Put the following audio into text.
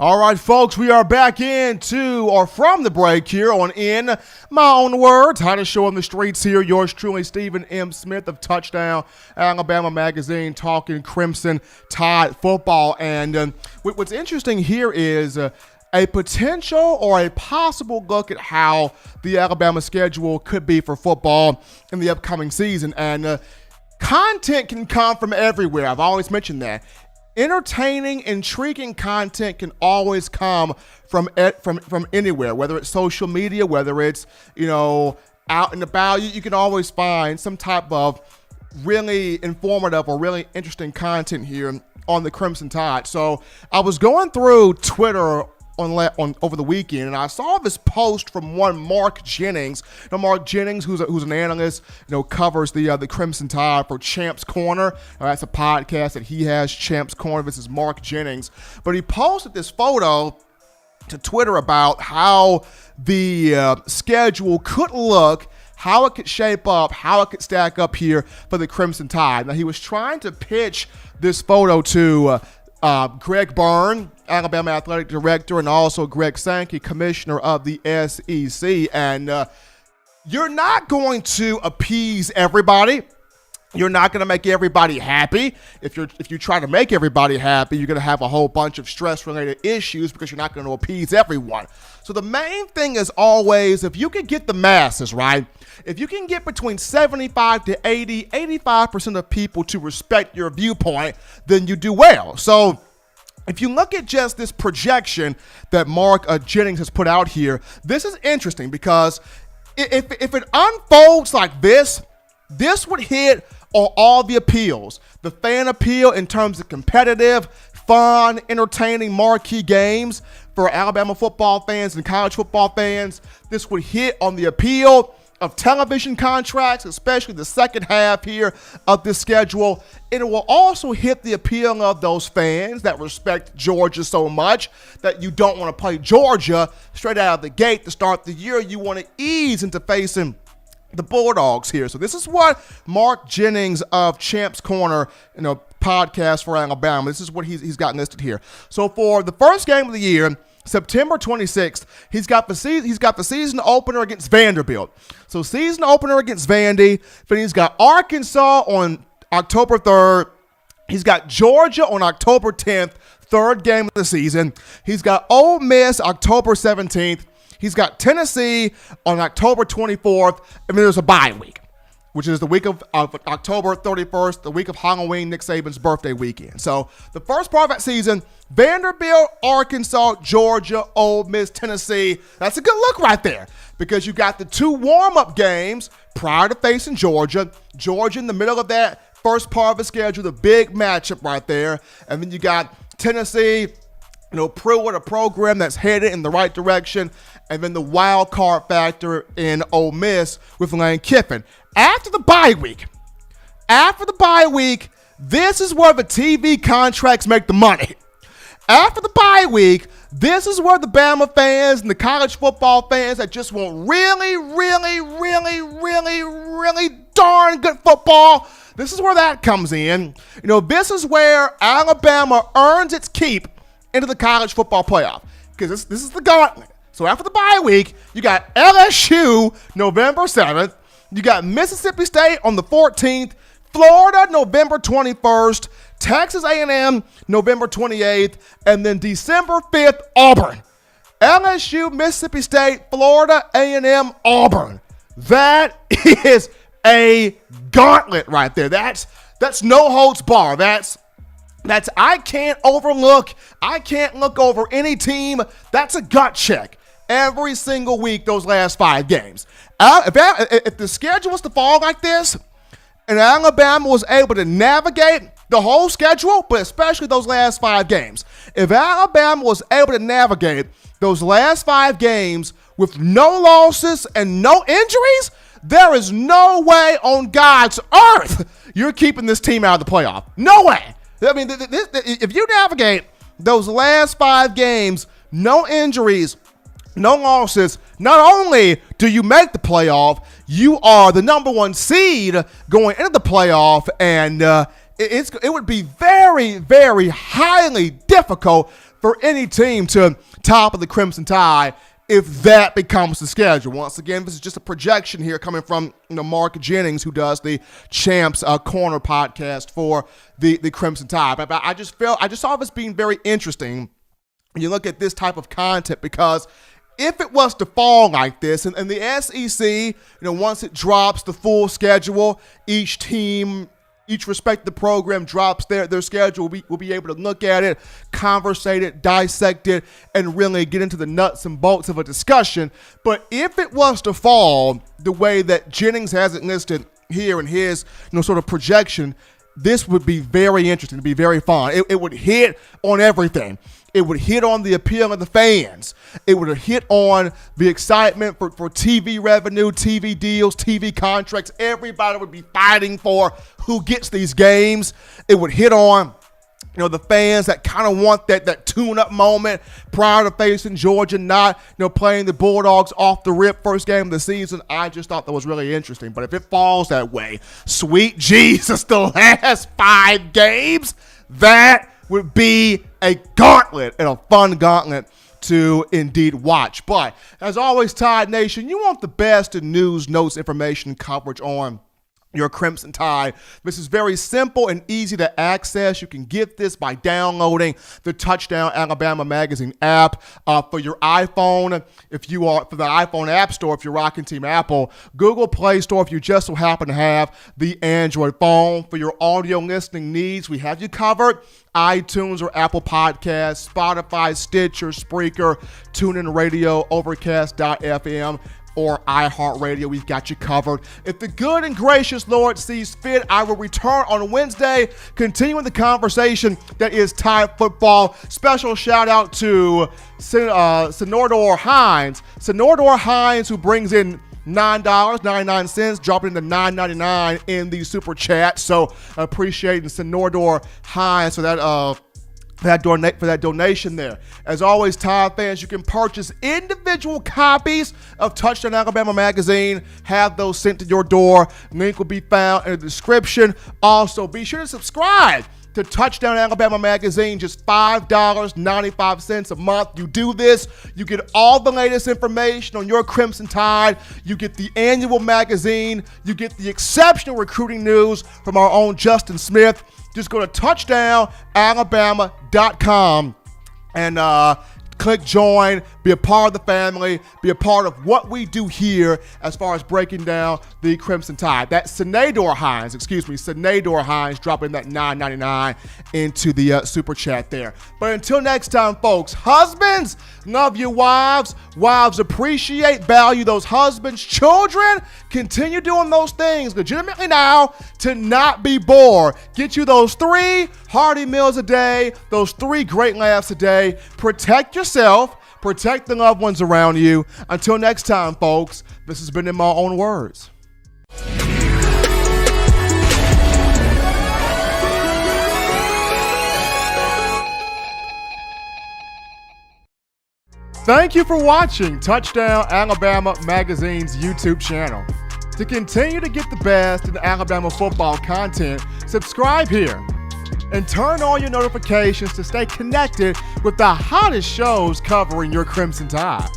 All right, folks, we are back from the break here on In My Own Words, how to show on the streets here. Yours truly, Stephen M. Smith of Touchdown Alabama Magazine, talking Crimson Tide football. And what's interesting here is a potential or a possible look at how the Alabama schedule could be for football in the upcoming season. And content can come from everywhere. I've always mentioned that. Entertaining, intriguing content can always come from anywhere, whether it's social media, whether it's, out and about. You can always find some type of really informative or really interesting content here on the Crimson Tide. So I was going through Twitter on over the weekend, and I saw this post from one Mark Jennings. Mark Jennings, who's an analyst, covers the Crimson Tide for Champs Corner. That's a podcast that he has, Champs Corner. This is Mark Jennings, but he posted this photo to Twitter about how the schedule could look, how it could shape up, how it could stack up here for the Crimson Tide. Now, he was trying to pitch this photo to Greg Byrne, Alabama Athletic Director, and also Greg Sankey, Commissioner of the SEC. And you're not going to appease everybody. You're not going to make everybody happy. If you try to make everybody happy, you're going to have a whole bunch of stress-related issues because you're not going to appease everyone. So the main thing is always, if you can get the masses, right? If you can get between 75 to 80, 85% of people to respect your viewpoint, then you do well. So if you look at just this projection that Mark Jennings has put out here, this is interesting because if it unfolds like this would hit on all the appeals. The fan appeal in terms of competitive, fun, entertaining, marquee games for Alabama football fans and college football fans. This would hit on the appeal of television contracts, especially the second half here of this schedule. And it will also hit the appeal of those fans that respect Georgia so much that you don't want to play Georgia straight out of the gate to start the year. You want to ease into facing the Bulldogs here. So this is what Mark Jennings of Champs Corner, podcast for Alabama, this is what he's got listed here. So for the first game of the year, September 26th, he's got the season opener against Vanderbilt. So season opener against Vandy. Then he's got Arkansas on October 3rd. He's got Georgia on October 10th, third game of the season. He's got Ole Miss October 17th. He's got Tennessee on October 24th, and then there's a bye week, which is the week of October 31st, the week of Halloween, Nick Saban's birthday weekend. So the first part of that season, Vanderbilt, Arkansas, Georgia, Ole Miss, Tennessee. That's a good look right there because you got the two warm-up games prior to facing Georgia. Georgia in the middle of that first part of the schedule, the big matchup right there. And then you got Tennessee, with a program that's headed in the right direction, and then the wild card factor in Ole Miss with Lane Kiffin. After the bye week, this is where the TV contracts make the money. After the bye week, this is where the Bama fans and the college football fans that just want really, really, really, really, really darn good football, this is where that comes in. This is where Alabama earns its keep into the college football playoff because this is the gauntlet. So after the bye week, you got LSU November 7th, you got Mississippi State on the 14th, Florida November 21st, Texas A&M November 28th, and then December 5th, Auburn. LSU, Mississippi State, Florida, A&M, Auburn. That is a gauntlet right there. That's no holds bar. That's I can't look over any team. That's a gut check every single week those last 5 games. If the schedule was to fall like this and Alabama was able to navigate the whole schedule, but especially those last 5 games, if Alabama was able to navigate those last 5 games with no losses and no injuries, there is no way on God's earth you're keeping this team out of the playoff. No way. I mean, if you navigate those last 5 games, no injuries, no losses, not only do you make the playoff, you are the number 1 seed going into the playoff, and it would be very, very highly difficult for any team to top of the Crimson Tide if that becomes the schedule. Once again, this is just a projection here coming from Mark Jennings, who does the Champs Corner podcast for the Crimson Tide. But I just saw this being very interesting when you look at this type of content, because if it was to fall like this, and the SEC, once it drops the full schedule, each team, each respective program drops their schedule, we'll be able to look at it, conversate it, dissect it, and really get into the nuts and bolts of a discussion. But if it was to fall the way that Jennings has it listed here in his sort of projection, this would be very interesting, to be very fun. It would hit on everything. It would hit on the appeal of the fans. It would hit on the excitement for TV revenue, TV deals, TV contracts. Everybody would be fighting for who gets these games. It would hit on the fans that kind of want that tune-up moment prior to facing Georgia, not playing the Bulldogs off the rip first game of the season. I just thought that was really interesting. But if it falls that way, sweet Jesus, the last 5 games, that would be a gauntlet, and a fun gauntlet to indeed watch. But as always, Tide Nation, you want the best in news, notes, information, coverage on your Crimson Tide. This is very simple and easy to access. You can get this by downloading the Touchdown Alabama Magazine app for your iPhone. If you are for the iPhone App Store, if you're rocking Team Apple, Google Play Store if you just so happen to have the Android phone. For your audio listening needs, we have you covered. iTunes or Apple Podcasts, Spotify, Stitcher, Spreaker, TuneIn Radio, Overcast.fm, or iHeartRadio. We've got you covered. If the good and gracious Lord sees fit, I will return on Wednesday, continuing the conversation that is Tide football. Special shout out to Senordor Hines, who brings in $9.99, dropping into $9.99 in the super chat. So appreciating Senordor Hines for that donation there. As always, Tide fans, you can purchase individual copies of Touchdown Alabama Magazine. Have those sent to your door. Link will be found in the description. Also, be sure to subscribe to Touchdown Alabama Magazine, just $5.95 a month. You do this, you get all the latest information on your Crimson Tide. You get the annual magazine. You get the exceptional recruiting news from our own Justin Smith. Just go to touchdownalabama.com and click join, be a part of the family, be a part of what we do here as far as breaking down the Crimson Tide. That's Senador Hines dropping that $9.99 into the super chat there. But until next time, folks, husbands, love your wives. Wives, appreciate, value those husbands. Children, continue doing those things legitimately now to not be bored. Get you those 3 hearty meals a day, those 3 great laughs a day. Protect yourself. Protect the loved ones around you. Until next time, folks, this has been In My Own Words. Thank you for watching Touchdown Alabama Magazine's YouTube channel. To continue to get the best in Alabama football content, subscribe here and turn on your notifications to stay connected with the hottest shows covering your Crimson Tide.